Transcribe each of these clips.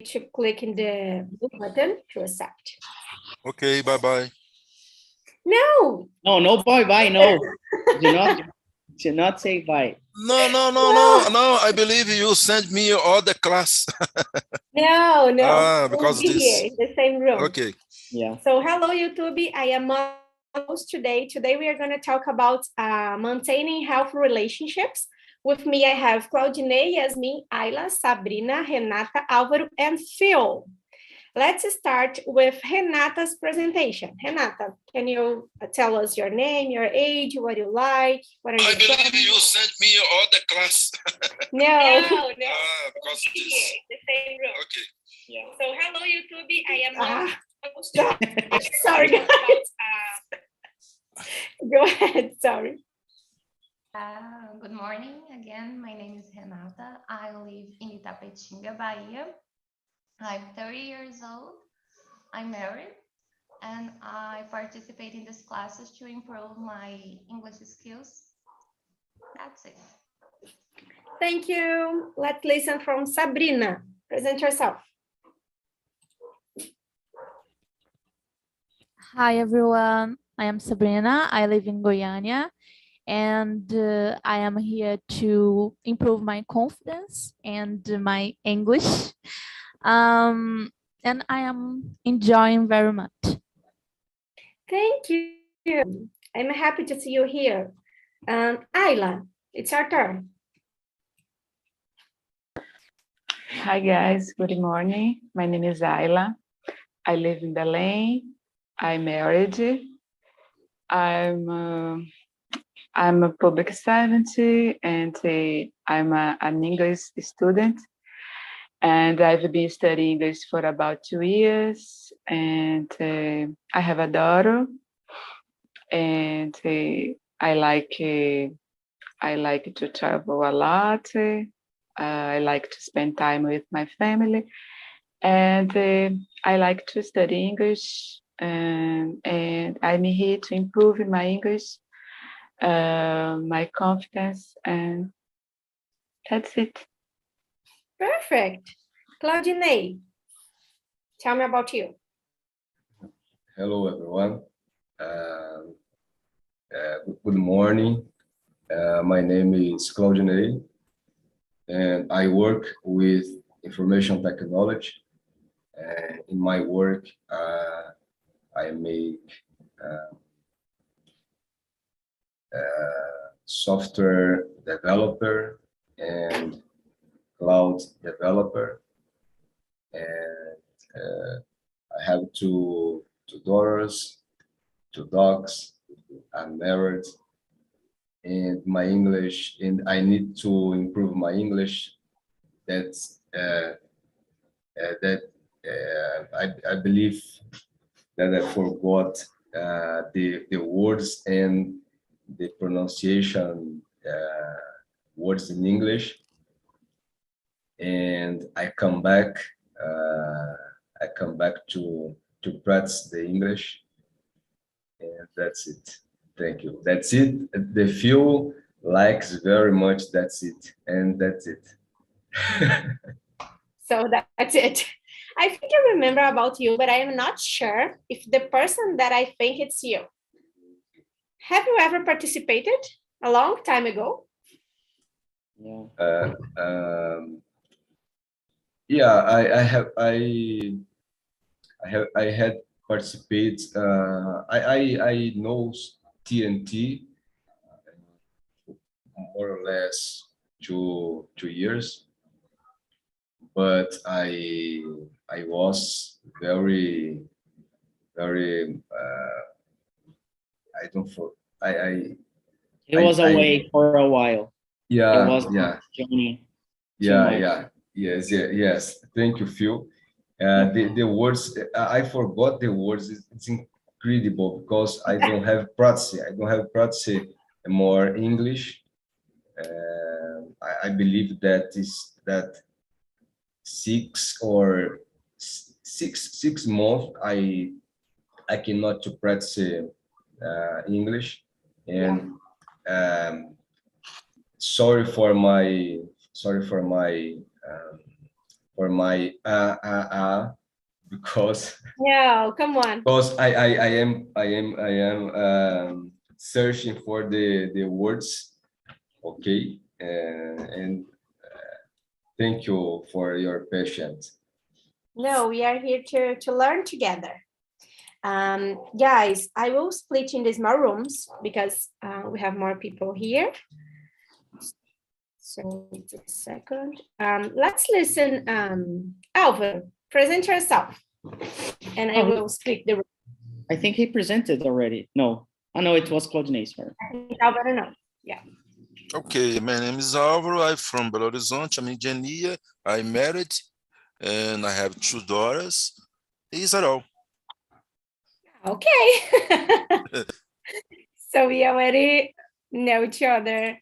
to click in the blue button to accept. Okay, bye-bye. No. No, bye, no. Do not say bye. No. I believe you sent me all the class. No. Because we'll be this. here in the same room. Okay. Yeah. So hello, YouTube. I am host today. Today we are going to talk about maintaining healthy relationships. With me, I have Claudinei, Yasmin, Ayla, Sabrina, Renata, Álvaro, and Phil. Let's start with Renata's presentation. Renata, can you tell us your name, your age, what you like? What are you I believe you sent me all the class. No. Because this. The same room. Okay. Yeah. So hello, YouTube. I am sorry, guys. Go ahead. Sorry. Good morning again. My name is Renata. I live in Itapetinga, Bahia. I'm 30 years old. I'm married, and I participate in these classes to improve my English skills. That's it. Thank you. Let's listen from Sabrina. Present yourself. Hi, everyone. I am Sabrina. I live in Goiânia, and I am here to improve my confidence and my English. And I am enjoying very much. Thank you. I'm happy to see you here. Ayla, it's your turn. Hi guys, good morning. My name is Ayla. I live in Belém. I'm married. I'm a public servant, and I'm an English student. And I've been studying English for about 2 years, and I have a daughter, and I like to travel a lot. I like to spend time with my family, and I like to study English, and I'm here to improve my English, my confidence, and that's it. Perfect. Claudinei, tell me about you. Hello, everyone. Good morning. My name is Claudinei, and I work with information technology. In my work, I make software developer and cloud developer, and I have two daughters, 2 dogs. I'm married, and my English, and I need to improve my English. I believe that I forgot the words and the pronunciation words in English. And I come back to practice the English, and that's it. Thank you. That's it. The few likes very much. That's it, and that's it. So that's it. I think I remember about you, but I am not sure if the person that I think it's you. Have you ever participated a long time ago? Yeah. Yeah, I had participated. I know TNT more or less 2 years, but I was very I don't for I It was away for a while. Yeah, It was yeah. Johnny. Yes. Thank you, Phil. The words, I forgot the words. It's incredible because I don't have practice. I don't have practice more English. I believe that 6 months I cannot to practice English, and sorry for my for my because No, come on. because I am searching for the words. Okay, and thank you for your patience. No, we are here to learn together. Guys, I will split in the small rooms because we have more people here. So just a second. Let's listen. Alvin, present yourself. And I will split the room. I think he presented already. No, I know it was Claudinei, sorry. Alvin, no. Yeah. Okay, my name is Álvaro. I'm from Belo Horizonte. I'm engineer. I'm married, and I have 2 daughters. Is that all? Okay. So we already know each other.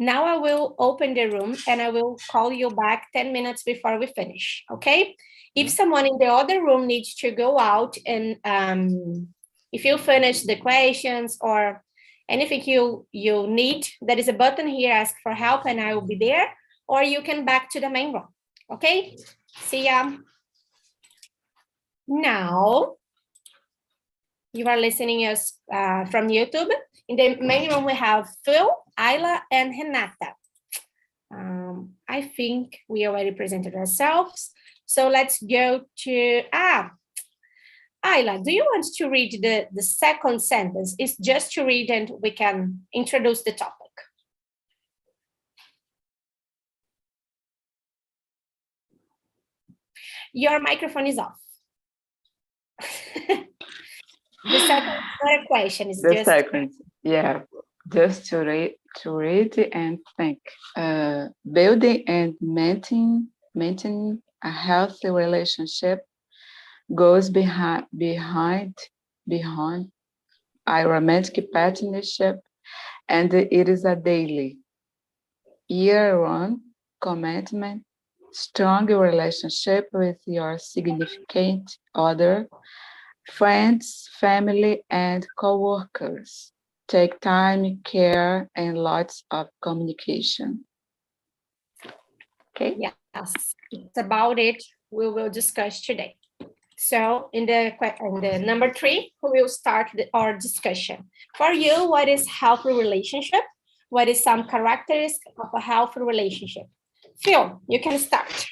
Now I will open the room and I will call you back 10 minutes before we finish, okay? If someone in the other room needs to go out and if you finish the questions or anything you need, there is a button here, ask for help, and I will be there, or you can back to the main room, okay? See ya. Now, you are listening us from YouTube. In the main room, we have Phil, Ayla, and Renata. I think we already presented ourselves. So let's go to, Ayla, do you want to read the second sentence? It's just to read and we can introduce the topic. Your microphone is off. The second question is The just second, yeah, just to read and think. Building and maintaining a healthy relationship goes behind a romantic partnership, and it is a daily, year-round commitment, strong relationship with your significant other, friends, family, and co-workers. Take time, care, and lots of communication. Okay? yes, it's about it we will discuss today. So in the number 3, we will start our discussion. For you, what is healthy relationship? What is some characteristics of a healthy relationship? Phil, you can start.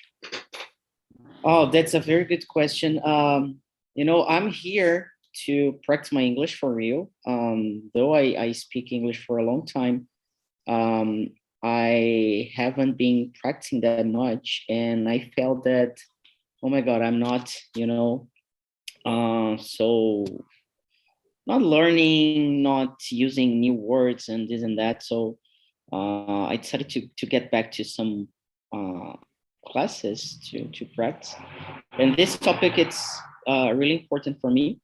Oh, that's a very good question. I'm here to practice my English for real. Though I speak English for a long time, I haven't been practicing that much, and I felt that, oh my God, I'm not, so not learning, not using new words and this and that. So I decided to get back to some classes to practice. And this topic, it's really important for me,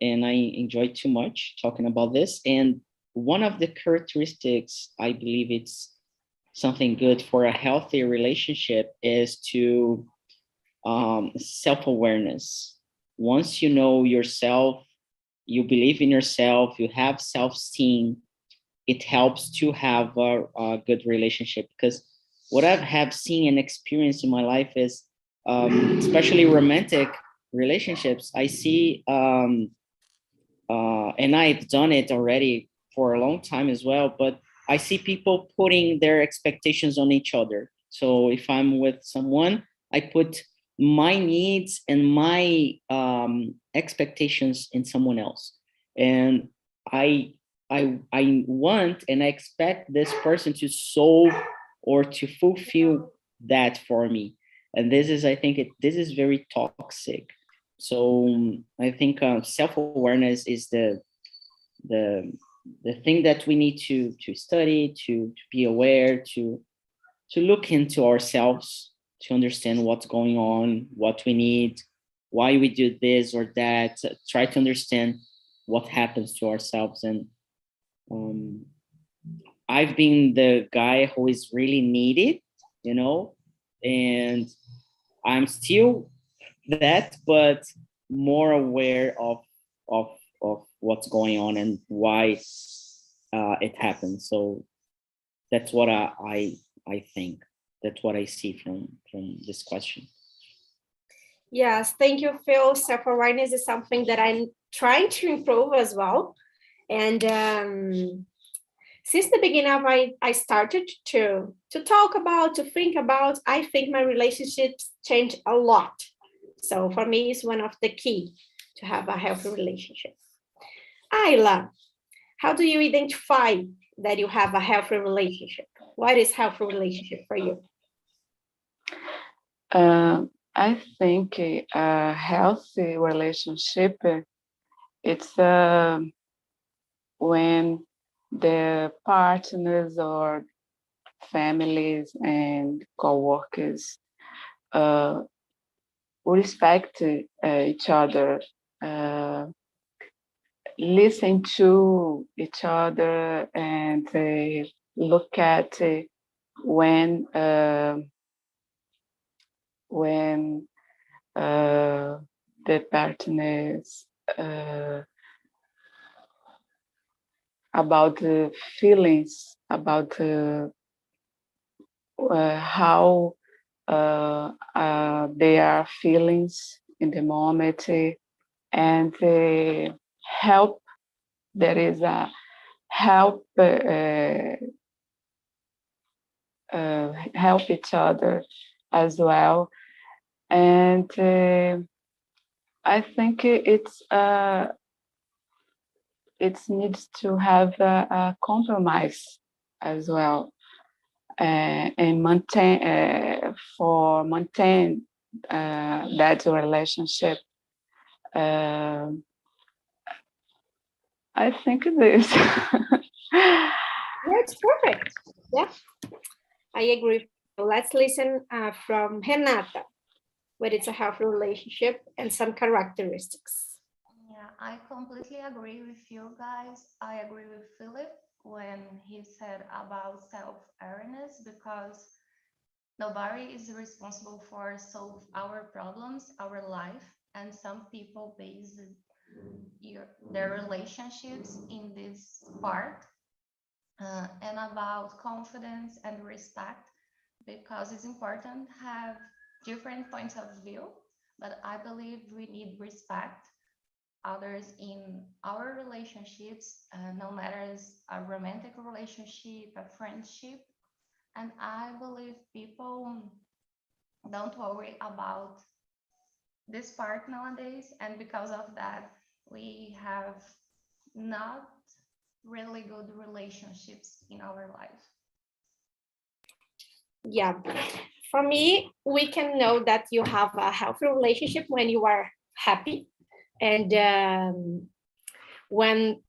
and I enjoy too much talking about this. And one of the characteristics, I believe it's something good for a healthy relationship, is to self-awareness. Once you know yourself, you believe in yourself, you have self-esteem, it helps to have a good relationship. Because what I have seen and experienced in my life is, especially romantic relationships, I see, and I've done it already for a long time as well, but I see people putting their expectations on each other. So if I'm with someone, I put my needs and my expectations in someone else. And I want and I expect this person to solve or to fulfill that for me. And this is, I think, this is very toxic. So I think self-awareness is the thing that we need to study, to be aware, to look into ourselves, to understand what's going on, what we need, why we do this or that, try to understand what happens to ourselves. And I've been the guy who is really needed, and I'm still that, but more aware of what's going on and why it happens. So that's what I think. That's what I see from this question. Yes, thank you, Phil. Self-awareness is something that I'm trying to improve as well. And since the beginning of I started to talk about, to think about, I think my relationships changed a lot. So for me, it's one of the key to have a healthy relationship. Ayla, how do you identify that you have a healthy relationship? What is healthy relationship for you? I think a healthy relationship, it's when the partners or families and co-workers respect each other, listen to each other, and look at when the partners about the feelings, about how their feelings in the moment, and help. There is a help help each other as well, and I think it needs to have a compromise as well, and maintain that relationship. I think it is. That's perfect. Yeah, I agree. Let's listen from Renata, what is a healthy relationship and some characteristics. Yeah, I completely agree with you guys. I agree with Philip when he said about self-awareness, because nobody is responsible for solve our problems, our life, and some people base their relationships in this part, and about confidence and respect, because it's important to have different points of view, but I believe we need respect others in our relationships, no matter it's a romantic relationship, a friendship. And I believe people don't worry about this part nowadays, and because of that, we have not really good relationships in our life. Yeah, for me, we can know that you have a healthy relationship when you are happy, and when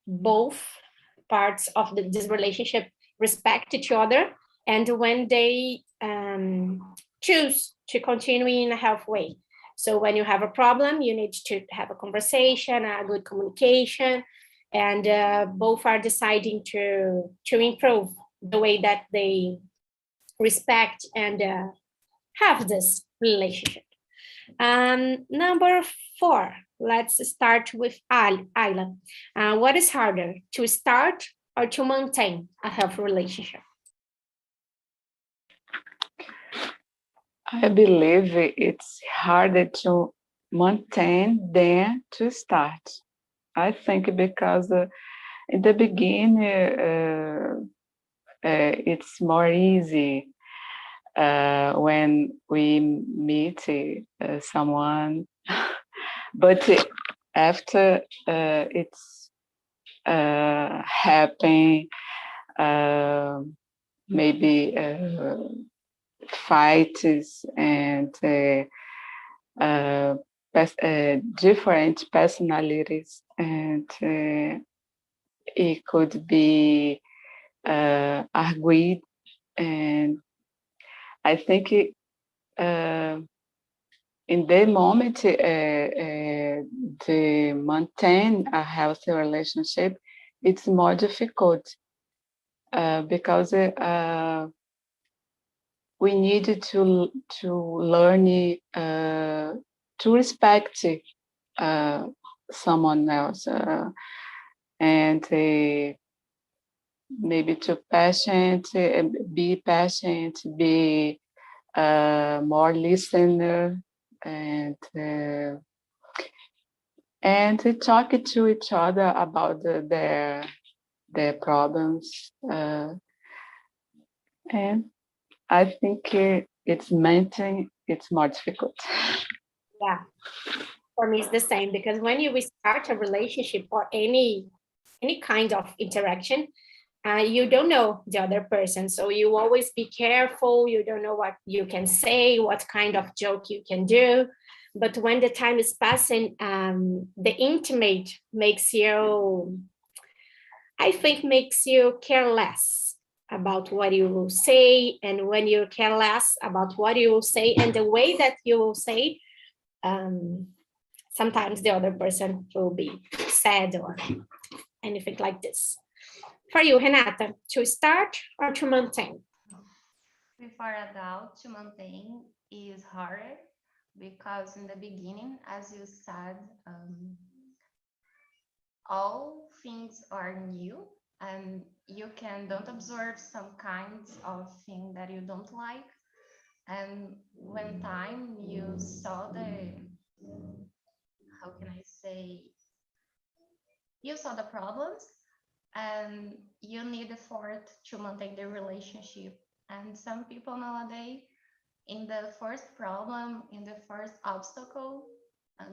both parts of this relationship respect each other, and when they choose to continue in a healthy way. So when you have a problem, you need to have a conversation, a good communication, and both are deciding to improve the way that they respect and have this relationship. Number 4, let's start with Ayla. What is harder, to start or to maintain a healthy relationship? I believe it's harder to maintain than to start. I think because in the beginning, it's more easy when we meet someone, but after it's happen, maybe fights and different personalities, and it could be argued, and I think in the moment to maintain a healthy relationship, it's more difficult because we need to learn to respect someone else, and maybe too patient, be patient, be more listener, and to talk to each other about their problems. And I think it's maintain it's more difficult. Yeah, for me it's the same, because when you start a relationship or any kind of interaction, you don't know the other person, so you always be careful. You don't know what you can say, what kind of joke you can do. But when the time is passing, the intimate makes you, I think, makes you care less about what you will say. And when you care less about what you will say and the way that you will say, sometimes the other person will be sad or anything like this. For you, Renata, to start or to maintain? For adult, to maintain is harder because in the beginning, as you said, all things are new and you don't absorb some kinds of thing that you don't like. And when time you saw how can I say, you saw the problems and you need effort to maintain the relationship. And some people nowadays, in the first problem, in the first obstacle,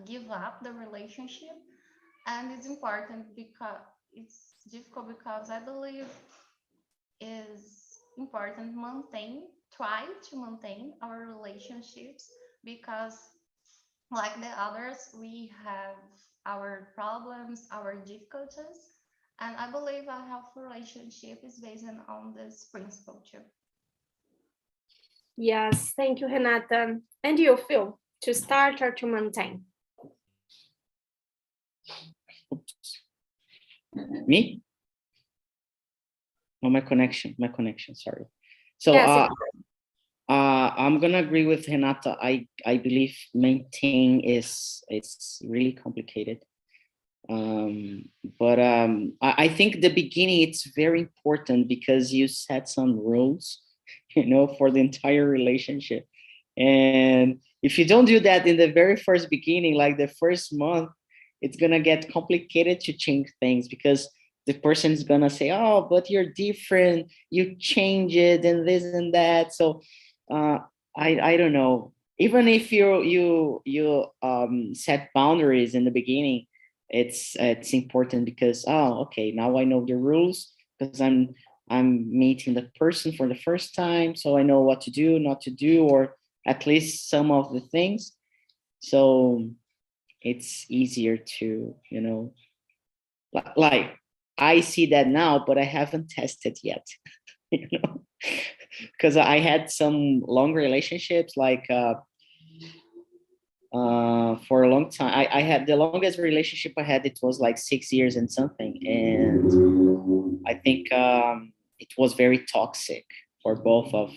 give up the relationship. And it's important because it's difficult, because I believe is important try to maintain our relationships, because like the others, we have our problems, our difficulties. And I believe a healthy relationship is based on this principle too. Yes, thank you, Renata. And you, Phil, to start or to maintain? Me? Oh, my connection, sorry. So Yes, I'm gonna agree with Renata. I believe maintain it's really complicated. But I think the beginning it's very important because you set some rules, for the entire relationship. And if you don't do that in the very first beginning, like the first month, it's gonna get complicated to change things, because the person's gonna say, oh, but you're different, you change it and this and that. So I don't know. Even if you set boundaries in the beginning, it's important, because okay, now I know the rules, because I'm meeting the person for the first time, so I know what to do, not to do, or at least some of the things. So it's easier to, like I see that now, but I haven't tested yet, because I had some long relationships, like for a long time. I had the longest relationship I had, it was like 6 years and something. And I think it was very toxic for both of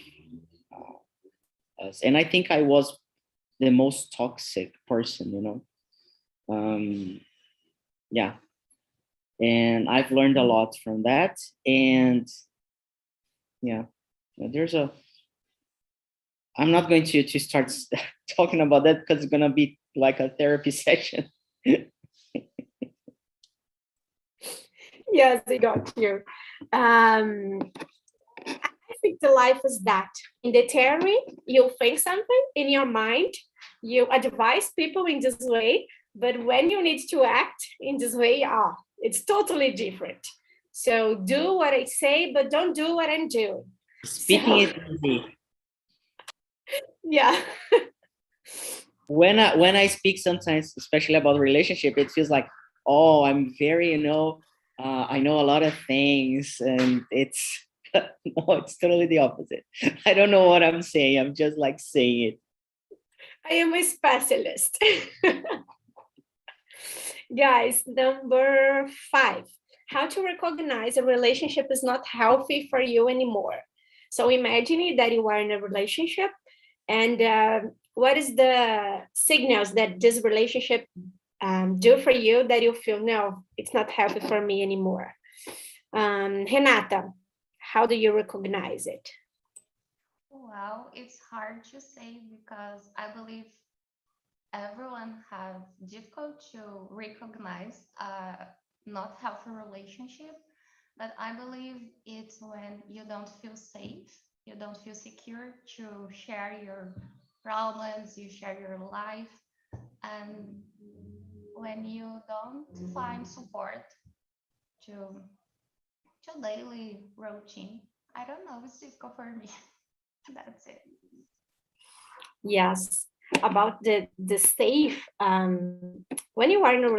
us. And I think I was the most toxic person, yeah. And I've learned a lot from that. And yeah, I'm not going to start talking about that, because it's going to be like a therapy session. yes, I got you. I think the life is that. In the theory, you think something in your mind, you advise people in this way, but when you need to act in this way, it's totally different. So do what I say, but don't do what I'm doing. Speaking is easy. Yeah. When I speak sometimes, especially about relationship, it feels like, oh, I'm very, I know a lot of things, and it's no, it's totally the opposite. I don't know what I'm saying. I'm just like saying it. I am a specialist. Guys, number 5, how to recognize a relationship is not healthy for you anymore. So imagine that you are in a relationship, and what is the signals that this relationship do for you that you feel, no, it's not healthy for me anymore? Renata, how do you recognize it? Well, it's hard to say because I believe everyone have difficult to recognize a not healthy relationship, but I believe it's when you don't feel safe, you don't feel secure to share your problems, you share your life, and when you don't find support to daily routine. I don't know, it's difficult for me. That's it. Yes, about the safe. When you are in a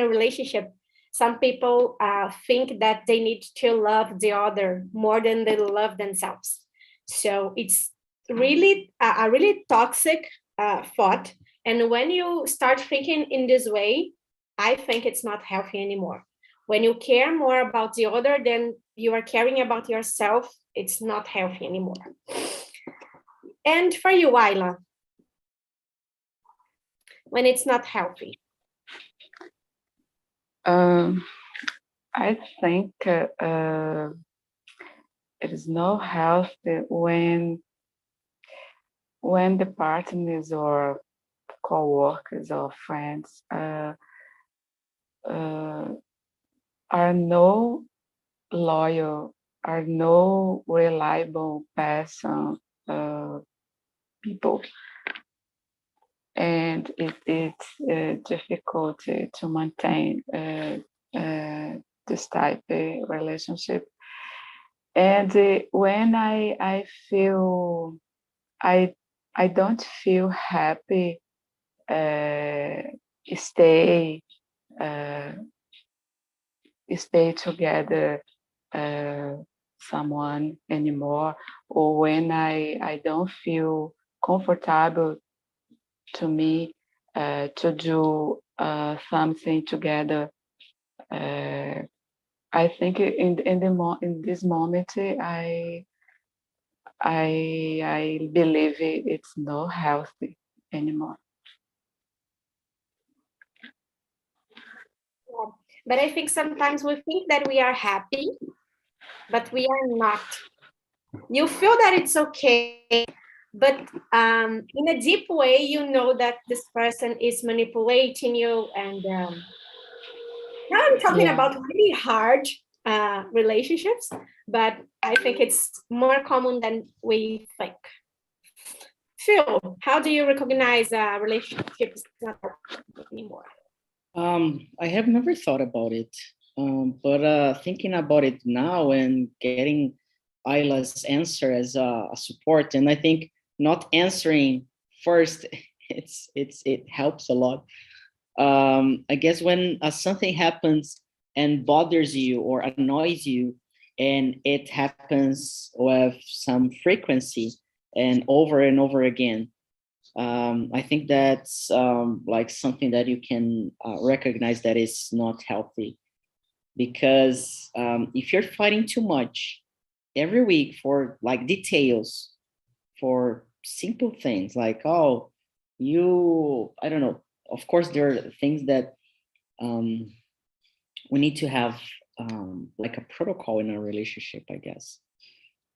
relationship, some people think that they need to love the other more than they love themselves. So it's really a really toxic thought. And when you start thinking in this way, I think it's not healthy anymore. When you care more about the other than you are caring about yourself, it's not healthy anymore. And for you, Ayla, when it's not healthy? I think it is not healthy when the partners or co-workers or friends are no loyal, are no reliable person, people, and it's difficult to maintain this type of relationship. And when I feel I don't feel happy stay together someone anymore, or when I don't feel comfortable to me to do something together. I think in this moment I believe it's not healthy anymore. But I think sometimes we think that we are happy, but we are not. You feel that it's okay, but in a deep way, you know that this person is manipulating you. And now I'm talking about really hard relationships, but I think it's more common than we think. Phil, how do you recognize a relationship is not anymore? I have never thought about it, but thinking about it now and getting Ayla's answer as a support, and I think not answering first, it helps a lot. I guess when something happens and bothers you or annoys you, and it happens with some frequency and over again, I think that's like something that you can recognize that is not healthy. Because if you're fighting too much every week for like details, for simple things like, oh, I don't know, of course there are things that we need to have like a protocol in our relationship, I guess.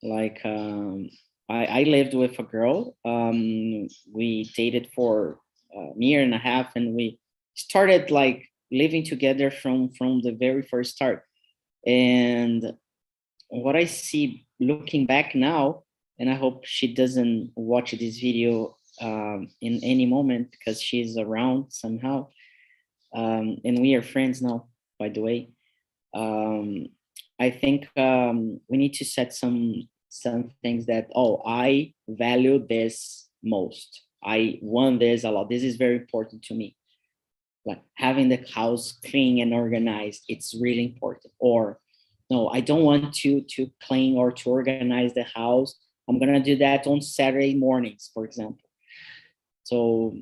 Like I lived with a girl. We dated for a year and a half, and we started like living together from the very first start. And what I see looking back now, and I hope she doesn't watch this video in any moment because she's around somehow, and we are friends now, by the way. I think we need to set some things that, oh, I value this most. I want this a lot. This is very important to me. Like having the house clean and organized, it's really important. Or no, I don't want to clean or to organize the house. I'm gonna do that on Saturday mornings, for example. So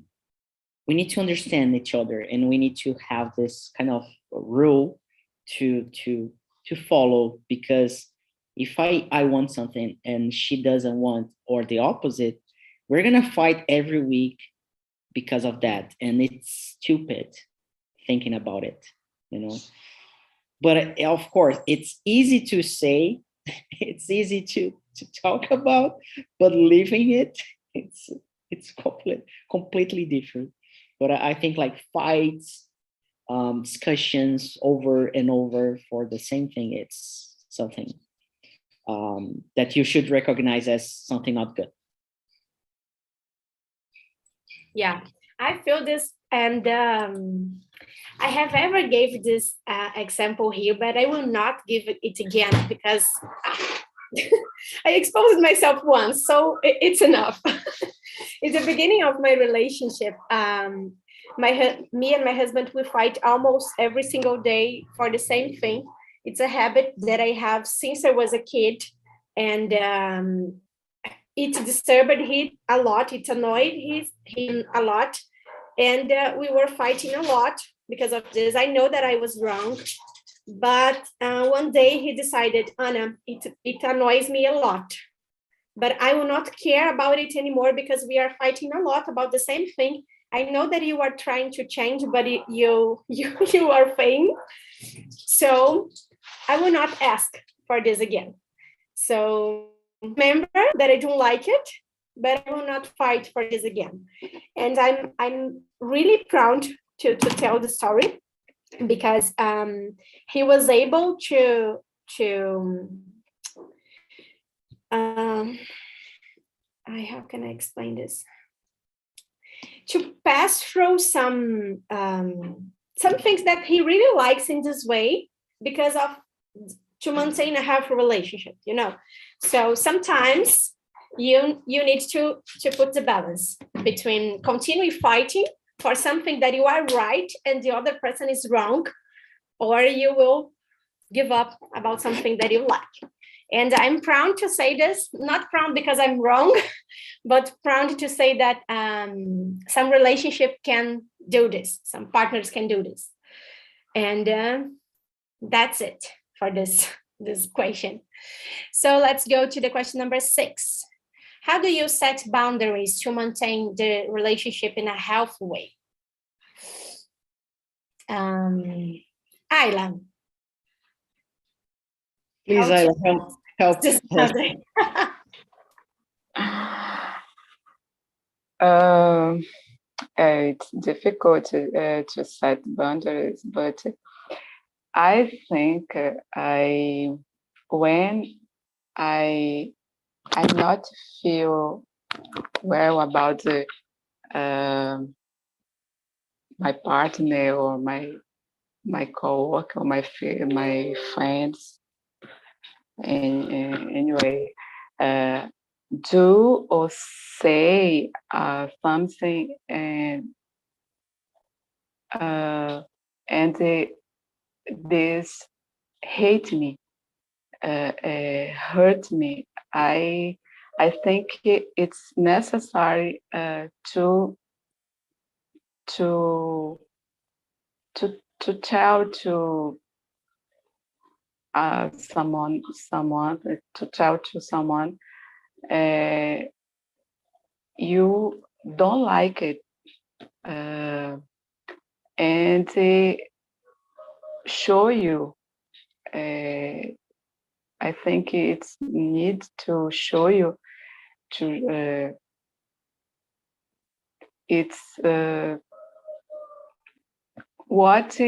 we need to understand each other, and we need to have this kind of rule to follow, because if I want something and she doesn't want, or the opposite, we're gonna fight every week because of that. And it's stupid thinking about it, you know. But of course, it's easy to say, it's easy to talk about, but living it, it's completely different. But I think like fights, discussions over and over for the same thing, it's something that you should recognize as something not good. Yeah, I feel this, and I have ever gave this example here, but I will not give it again because I exposed myself once, so it's enough. It's the beginning of my relationship. Me and my husband, we fight almost every single day for the same thing. It's a habit that I have since I was a kid, and it disturbed him a lot. It annoyed him a lot, and we were fighting a lot because of this. I know that I was wrong, but one day he decided, Anna, it annoys me a lot, but I will not care about it anymore because we are fighting a lot about the same thing. I know that you are trying to change, but you are failing. So I will not ask for this again. So remember that I don't like it, but I will not fight for this again. And I'm really proud to tell the story because he was able to how can I explain this? To pass through some things that he really likes in this way because of to maintain a healthy relationship, you know. So sometimes you need to put the balance between continue fighting for something that you are right and the other person is wrong, or you will give up about something that you like. And I'm proud to say this, not proud because I'm wrong, but proud to say that some relationship can do this, some partners can do this. And that's it for this question. So let's go to the question number 6. How do you set boundaries to maintain the relationship in a healthy way? Ayla. Please, Ayla, help. It's difficult to set boundaries, but I think when I not feel well about my partner or my coworker or my friends, and anyway, do or say something and this hate me, hurt me. I think it's necessary to tell to someone to tell to someone you don't like it, and show you. I think it's need to show you to it's what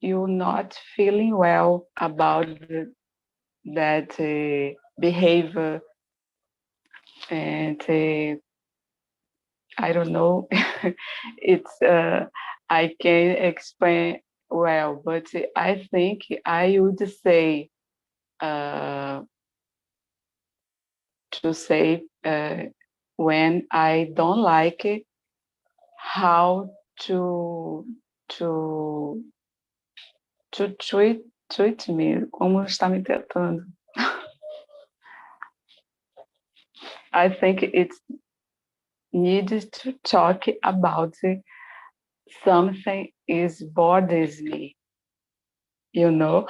you're not feeling well about that behavior, and I don't know. It's I can explain well, but I think I would say to say when I don't like it, how to treat me, como está me tratando. I think it's needed to talk about something is bothers me, you know.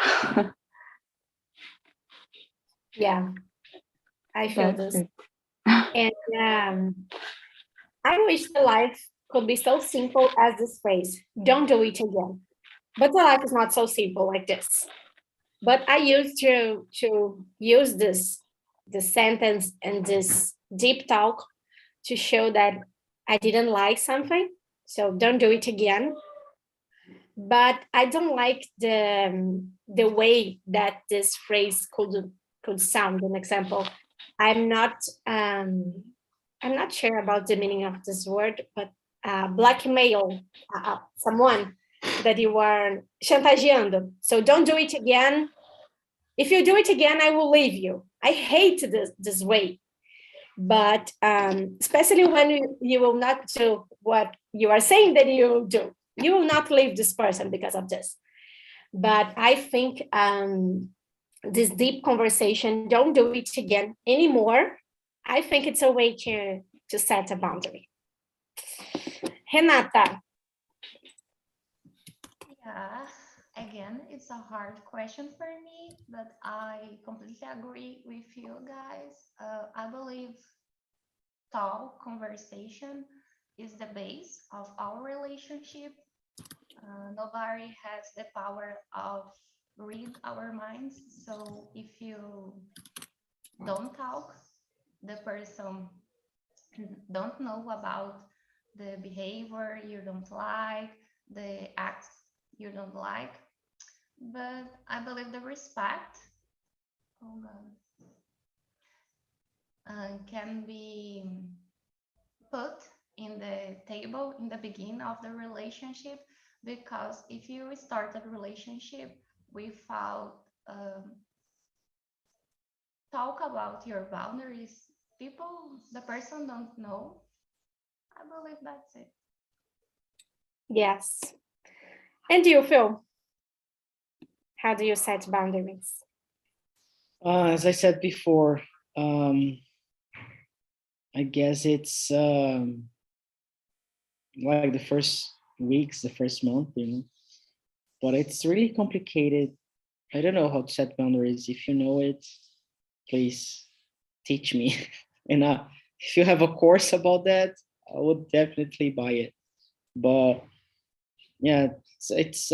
Yeah, I feel That's this. it. And I wish the life could be so simple as this phrase, don't do it again. But the life is not so simple like this. But I used to use this sentence and this deep talk to show that I didn't like something, so don't do it again. But I don't like the way that this phrase could sound. An example, I'm not sure about the meaning of this word, but blackmail someone that you are chantageando. So don't do it again. If you do it again, I will leave you. I hate this way. But especially when you will not do what you are saying that you will do. You will not leave this person because of this. But I think this deep conversation, don't do it again anymore. I think it's a way to set a boundary. Renata. Yeah, again, it's a hard question for me, but I completely agree with you guys. I believe talk, conversation is the base of our relationship. Nobody has the power of read our minds. So if you don't talk, the person don't know about the behavior you don't like, the acts you don't like. But I believe the respect, oh God, can be put in the table in the beginning of the relationship, because if you start a relationship without talk about your boundaries, the person don't know. I believe that's it. Yes. And you, Phil? How do you set boundaries? As I said before, I guess it's like the first weeks, the first month, but it's really complicated. I don't know how to set boundaries. If you know it, please teach me. And if you have a course about that, I would definitely buy it. But yeah, it's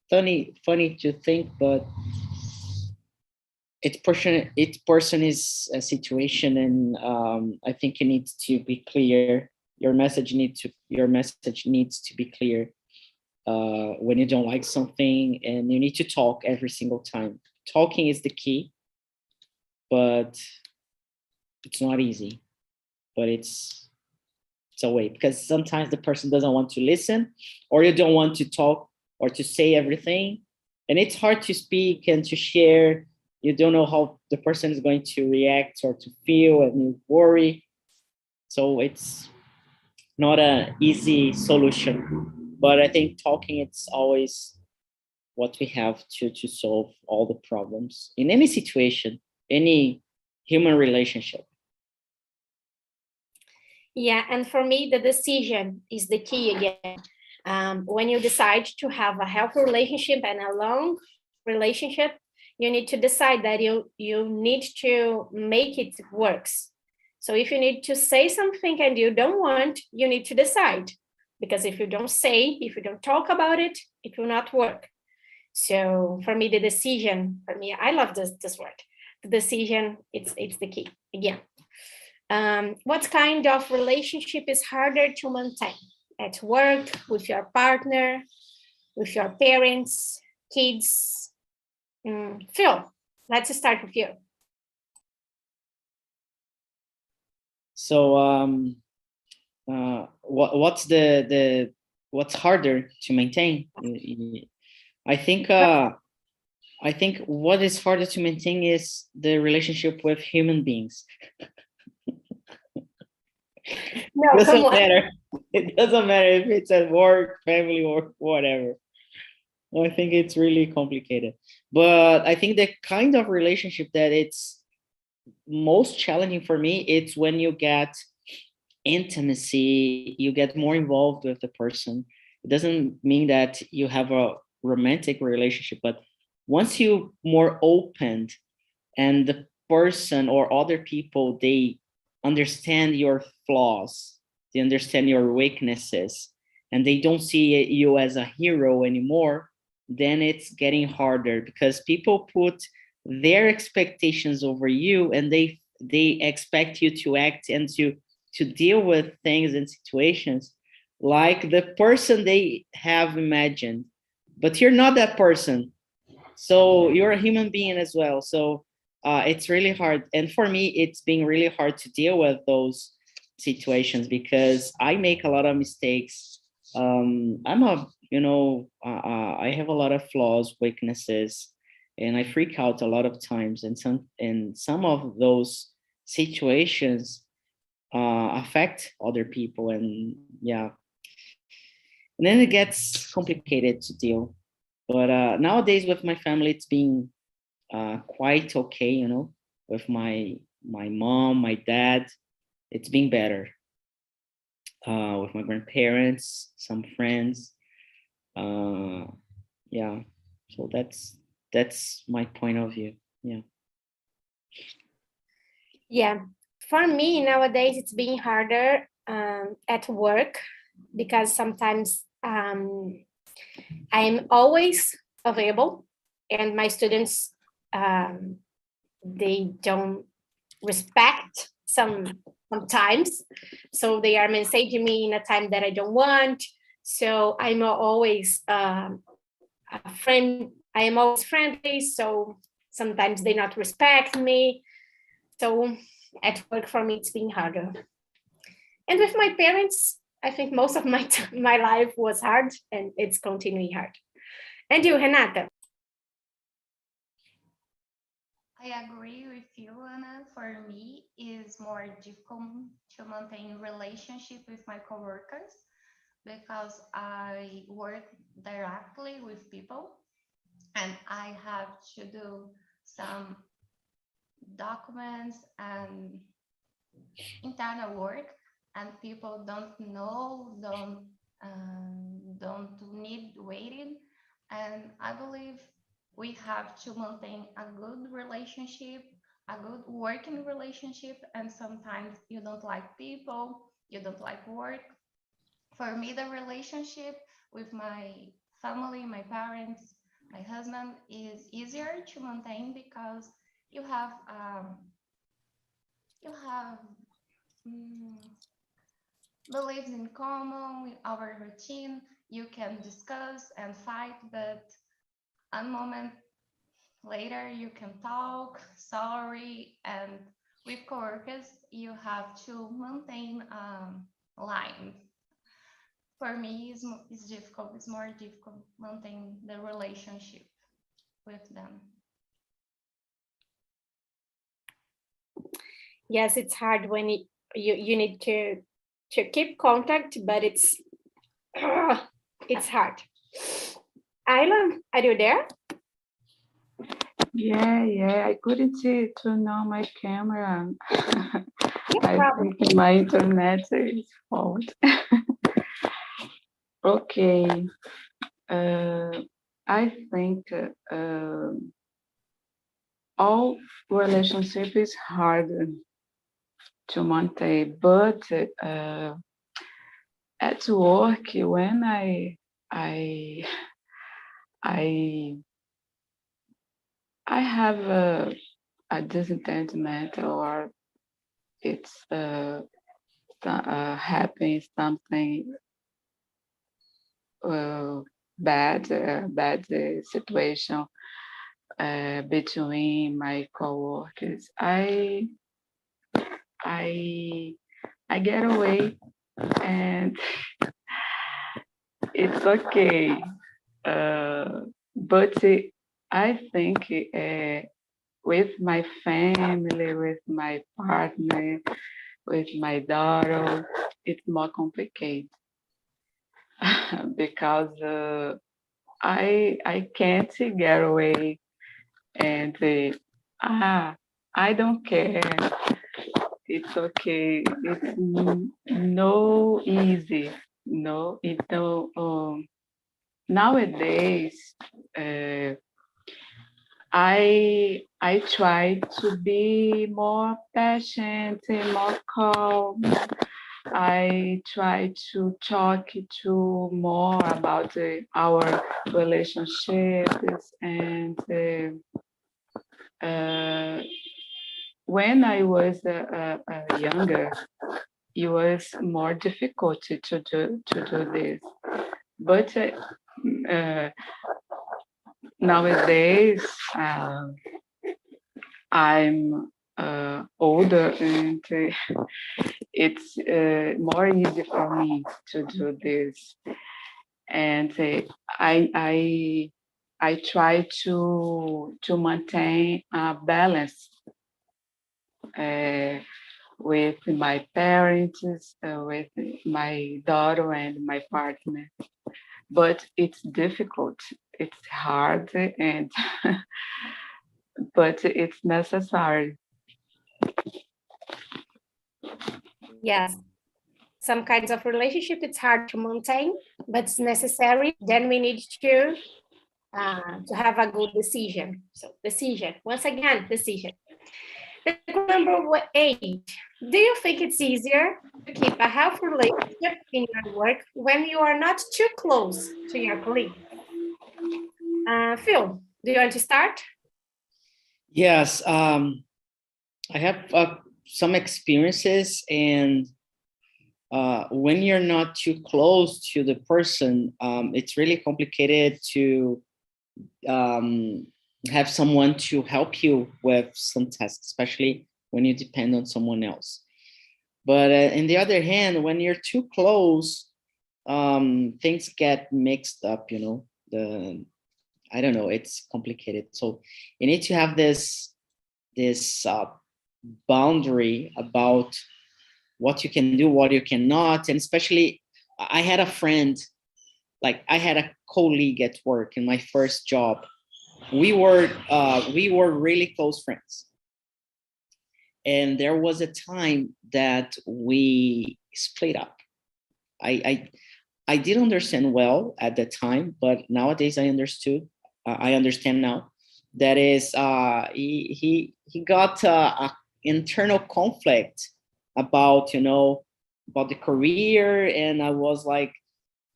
funny to think, but each person is a situation, and I think you need to be clear. Your message needs to be clear when you don't like something, and you need to talk every single time. Talking is the key, but it's not easy. But it's a way, because sometimes the person doesn't want to listen, or you don't want to talk or to say everything, and it's hard to speak and to share. You don't know how the person is going to react or to feel, and you worry. So it's not an easy solution. But I think talking, it's always what we have to solve all the problems in any situation, any human relationship. Yeah, and for me, the decision is the key again. When you decide to have a healthy relationship and a long relationship, you need to decide that you need to make it works. So if you need to say something and you don't want, you need to decide. Because if you don't say, if you don't talk about it, it will not work. So for me, the decision, I love this word. The decision, it's the key again. What kind of relationship is harder to maintain? At work, with your partner, with your parents, kids? Phil, let's start with you. So what's harder to maintain? I think what is harder to maintain is the relationship with human beings. No, It doesn't matter. It doesn't matter if it's at work, family, or whatever. I think it's really complicated. But I think the kind of relationship that it's most challenging for me, it's when you get intimacy, you get more involved with the person. It doesn't mean that you have a romantic relationship, but once you more opened, and the person or other people, they understand your flaws, they understand your weaknesses, and they don't see you as a hero anymore, then it's getting harder because people put their expectations over you, and they expect you to act and to deal with things and situations like the person they have imagined, but you're not that person. So you're a human being as well. So it's really hard. And for me, it's been really hard to deal with those situations because I make a lot of mistakes. I have a lot of flaws, weaknesses, and I freak out a lot of times. And some of those situations affect other people, and yeah, and then it gets complicated to deal. But nowadays with my family, it's been quite okay, with my mom, my dad, it's been better. With my grandparents, some friends, yeah. So that's my point of view. Yeah. Yeah, for me nowadays it's being harder at work because sometimes I'm always available, and my students they don't respect sometimes, so they are messaging me in a time that I don't want. So I'm always a friend. I am always friendly, so sometimes they not respect me. So at work for me, it's been harder. And with my parents, I think most of my life was hard, and it's continuing hard. And you, Renata? I agree with you, Anna. For me, it's more difficult to maintain relationship with my coworkers because I work directly with people and I have to do some documents and internal work, and people don't know, don't need waiting. And I believe we have to maintain a good relationship, a good working relationship. And sometimes you don't like people, you don't like work. For me, the relationship with my family, my parents, my husband is easier to maintain because you have you have beliefs in common with our routine. You can discuss and fight, but a moment later you can talk, sorry, and with coworkers you have to maintain line. For me, it's difficult. It's more difficult maintain the relationship with them. Yes, it's hard when you need to keep contact, but it's hard. Ayla, are you there? Yeah, I couldn't turn on my camera. No I problem. think my internet is fault. Okay, I think all relationship is hard to maintain, but at work when I have a disentanglement, or it's happens something bad situation between my coworkers. I get away, and it's okay. But I think with my family, with my partner, with my daughter, it's more complicated because I can't get away, and I don't care. It's okay. It's no easy. No, it don't. Nowadays, I try to be more patient and more calm, I try to talk to more about our relationships and when I was younger, it was more difficult to do this. But nowadays, I'm older and it's more easy for me to do this. And I try to maintain a balance with my parents, with my daughter and my partner. But it's difficult. It's hard, and but it's necessary. Yes. Some kinds of relationship, it's hard to maintain, but it's necessary. Then we need to have a good decision. So decision, once again, decision. Number 8, do you think it's easier to keep a healthy relationship in your work when you are not too close to your colleague? Phil, do you want to start? Yes, I have some experiences, and when you're not too close to the person, it's really complicated to have someone to help you with some tasks, especially when you depend on someone else. But on the other hand, when you're too close, things get mixed up, you know. I don't know, it's complicated. So you need to have this boundary about what you can do, what you cannot. And especially, I had a friend, like I had a colleague at work in my first job. We were really close friends. And there was a time that we split up. I didn't understand well at the time, but nowadays I understand now. That is, he got a internal conflict about, you know, about the career, and I was like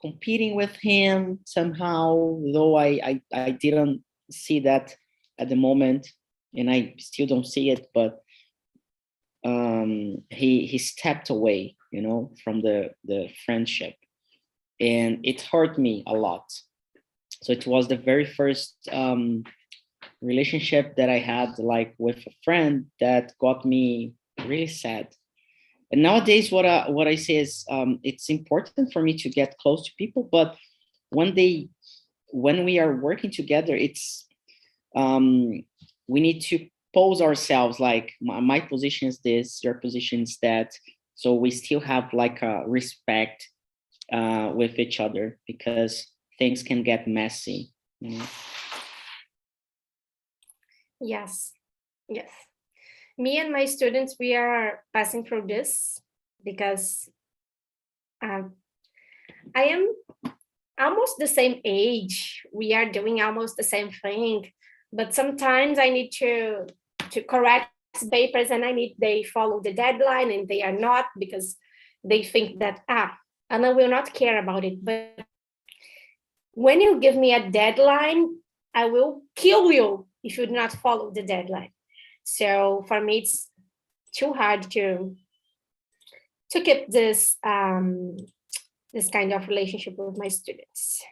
competing with him somehow, though I didn't see that at the moment, and I still don't see it, but he stepped away, you know, from the friendship, and it hurt me a lot. So it was the very first relationship that I had, like with a friend, that got me really sad. And nowadays, what I say is, it's important for me to get close to people, but when we are working together, it's we need to pose ourselves like, my position is this, your position is that, so we still have like a respect with each other, because things can get messy, you know? Yes. Me and my students, we are passing through this because I am almost the same age. We are doing almost the same thing, but sometimes I need to correct papers, and they follow the deadline, and they are not, because they think that Anna will not care about it. But when you give me a deadline, I will kill you if you do not follow the deadline. So for me, it's too hard to keep this this kind of relationship with my students.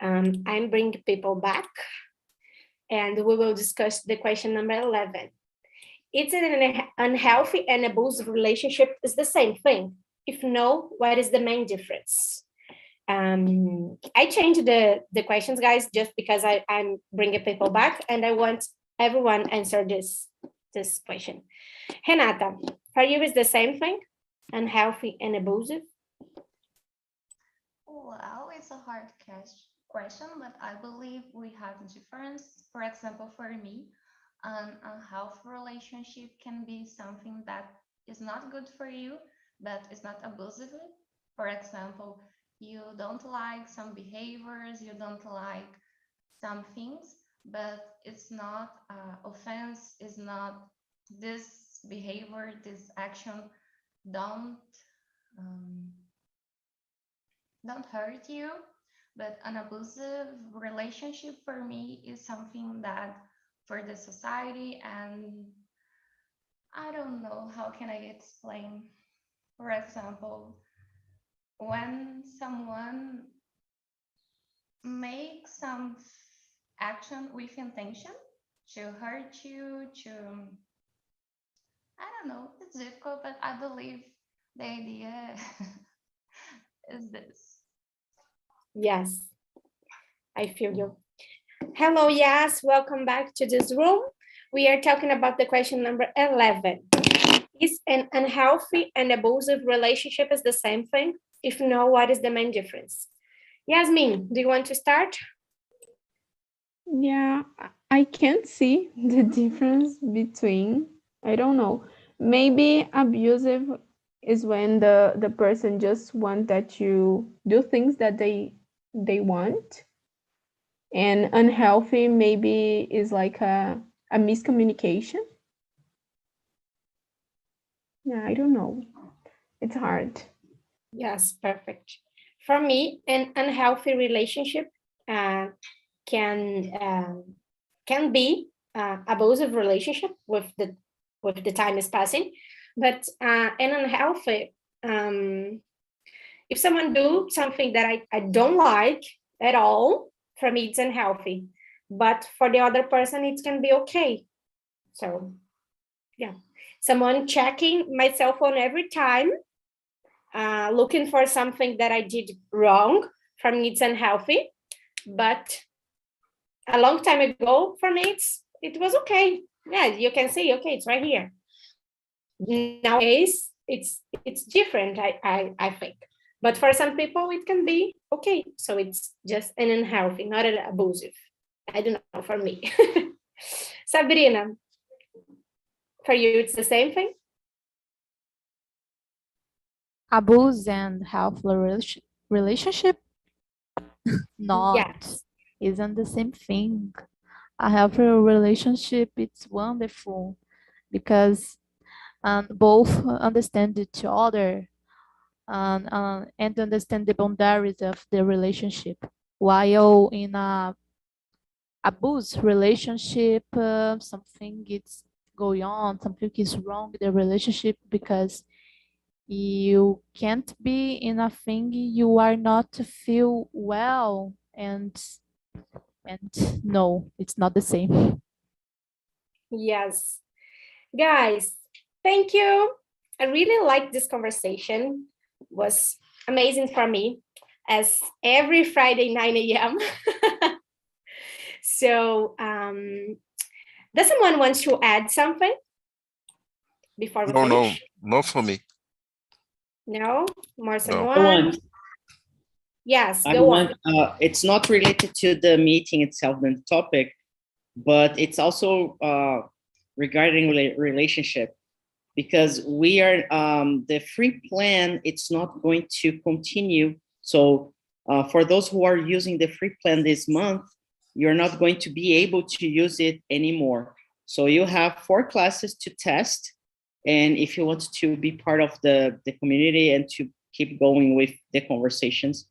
I'm bringing people back, and we will discuss the question number 11. Is it an unhealthy and abusive relationship is the same thing? If no, what is the main difference? I changed the questions, guys, just because I'm bringing people back, and I want everyone answer this question. Renata, for you, is the same thing? Unhealthy and abusive? Well, it's a hard question, but I believe we have difference. For example, for me, an unhealthy relationship can be something that is not good for you, but it's not abusive. For example, you don't like some behaviors, you don't like some things, but it's not offense, it's not this behavior, this action don't don't hurt you. But an abusive relationship for me is something that for the society, and I don't know how can I explain. For example, when someone makes some action with intention to hurt you, to, I don't know, it's difficult, but I believe the idea is this. Yes, I feel you. Hello, yes, welcome back to this room. We are talking about the question number 11. Is an unhealthy and abusive relationship is the same thing? If no, what is the main difference? Yasmin, do you want to start? Yeah, I can't see the difference between, I don't know, maybe abusive is when the person just want that you do things that they want, and unhealthy maybe is like a miscommunication. Yeah, I don't know. It's hard. Yes, perfect. For me, an unhealthy relationship can be abusive relationship with the time is passing, but an unhealthy, if someone do something that I don't like at all, for me it's unhealthy, but for the other person it can be okay. So yeah, someone checking my cell phone every time, looking for something that I did wrong, for me it's unhealthy, but a long time ago for me it was okay. Yeah, you can see, okay, it's right here. Nowadays it's different, I think, but for some people it can be okay. So it's just an unhealthy, not an abusive. I don't know, for me. Sabrina, for you it's the same thing? Abuse and healthy relationship? Not. Yes. Isn't the same thing. A healthy relationship, it's wonderful because both understand each other and understand the boundaries of the relationship. While in a abuse relationship, something is going on, something is wrong with the relationship because you can't be in a thing you are not to feel well, and no, it's not the same. Yes. Guys, thank you. I really liked this conversation. It was amazing for me, as every Friday 9 a.m. So does someone want to add something before we finish? No for me. No? More No. someone? Yes, I go on. it's not related to the meeting itself, the topic, but it's also regarding relationship, because we are the free plan, it's not going to continue. So for those who are using the free plan this month, you're not going to be able to use it anymore. So you have 4 classes to test, and if you want to be part of the community and to keep going with the conversations,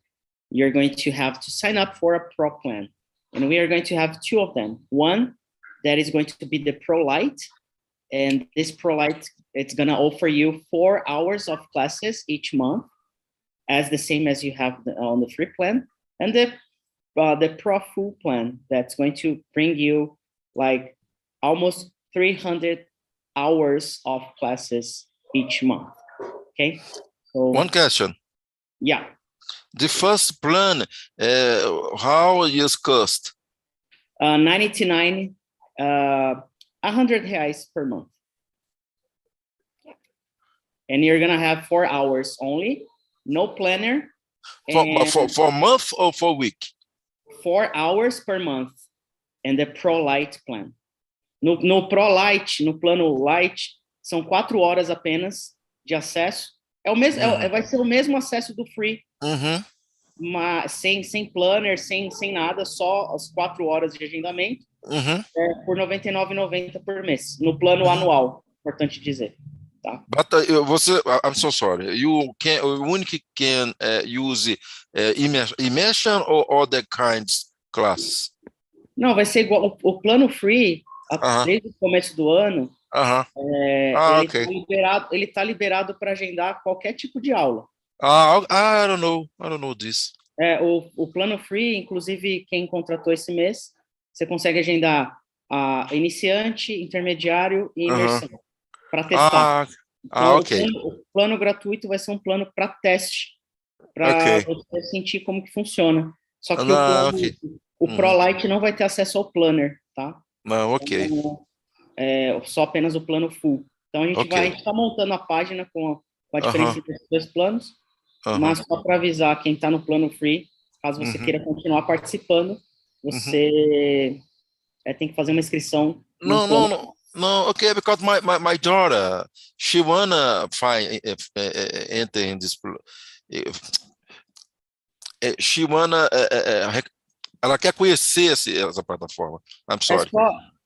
you're going to have to sign up for a pro plan. And we are going to have 2 of them. One that is going to be the Pro Lite, and this Pro Lite, it's going to offer you 4 hours of classes each month, as the same as you have on the free plan. And the Pro Full plan, that's going to bring you like almost 300 hours of classes each month. Okay. So, One question. Yeah. The first plan, how is cost? 99, 100 reais per month. And you're gonna have 4 hours only, no planner. For a month or for a week? 4 hours per month, and the Pro Lite plan. No Pro Lite, no plano Lite, são 4 horas apenas de acesso. É o mesmo, vai ser o mesmo acesso do Free. Mas sem planner, sem nada, só as 4 horas de agendamento, por R$ 99,90 por mês, no plano anual, importante dizer. tá? But I'm so sorry. You only can use immersion or other kinds classes. Não, vai ser igual o plano free, desde o começo do ano, ele tá liberado para agendar qualquer tipo de aula. I don't know this. O plano free, inclusive quem contratou esse mês, você consegue agendar a iniciante, intermediário e imersão para testar. Então, ok. o plano gratuito vai ser um plano para teste, para você sentir como que funciona. Só que o ProLite não vai ter acesso ao planner, tá? Não, ok. Então, só apenas o plano full. Então, a gente está montando a página com a diferença entre os dois planos, mas só para avisar quem está no plano free, caso você queira continuar participando, você tem que fazer uma inscrição. No, okay, because my daughter, she wanna enter in this. She wanna, ela quer conhecer essa plataforma. I'm sorry.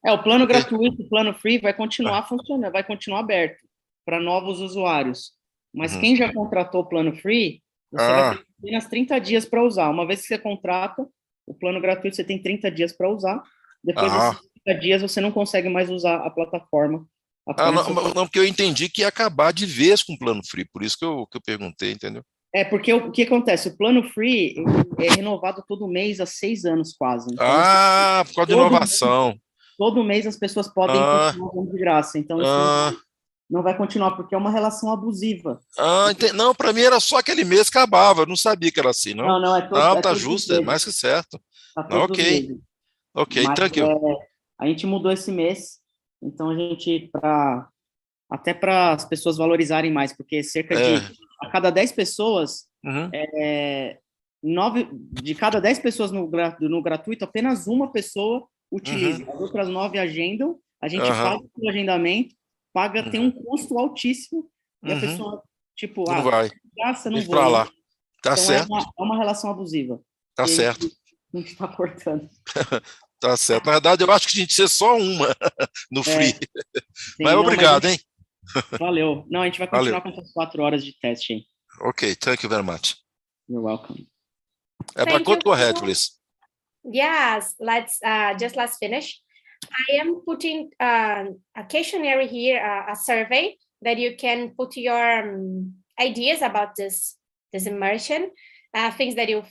O plano gratuito, o plano free vai continuar funcionando, vai continuar aberto para novos usuários. Mas quem já contratou o plano free, você vai ter apenas 30 dias para usar. Uma vez que você contrata o plano gratuito, você tem 30 dias para usar. Depois desses 30 dias, você não consegue mais usar a plataforma. Não, porque eu entendi que ia acabar de vez com o plano free, por isso que eu perguntei, entendeu? Porque o que acontece? O plano free é renovado todo mês há 6 anos quase. Então, por causa de inovação. Todo mês as pessoas podem continuar usando de graça. Então, isso não vai continuar, porque é uma relação abusiva. Não, para mim era só aquele mês que acabava, eu não sabia que era assim, não. Não, tá justo, é mais que certo. Ok, thank you. A gente mudou esse mês, então a gente, até para as pessoas valorizarem mais, porque cerca de, a cada 10 pessoas, 9, de cada 10 pessoas no gratuito, apenas uma pessoa utiliza. As outras 9 agendam, a gente paga o agendamento, tem um custo altíssimo, e a pessoa, tipo, não vai. Graça, não Deixa vou. pra lá. Tá então certo. É uma relação abusiva. Tá certo. A gente tá cortando. Tá certo. Na verdade, eu acho que a gente ser só uma no free. Mas obrigado, hein? Valeu. Não, a gente vai continuar com essas 4 horas de teste, hein? Ok, thank you very much. You're welcome. Go ahead, please. Yes, let's finish. I am putting a questionnaire here, a survey that you can put your ideas about this immersion, things that you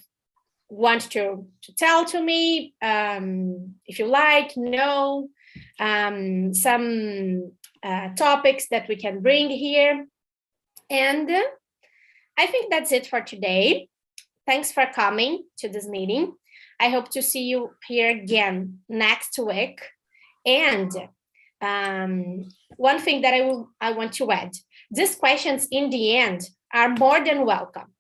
want to tell to me, if you like, know, some topics that we can bring here. And I think that's it for today. Thanks for coming to this meeting. I hope to see you here again next week. And one thing that I want to add, these questions in the end are more than welcome.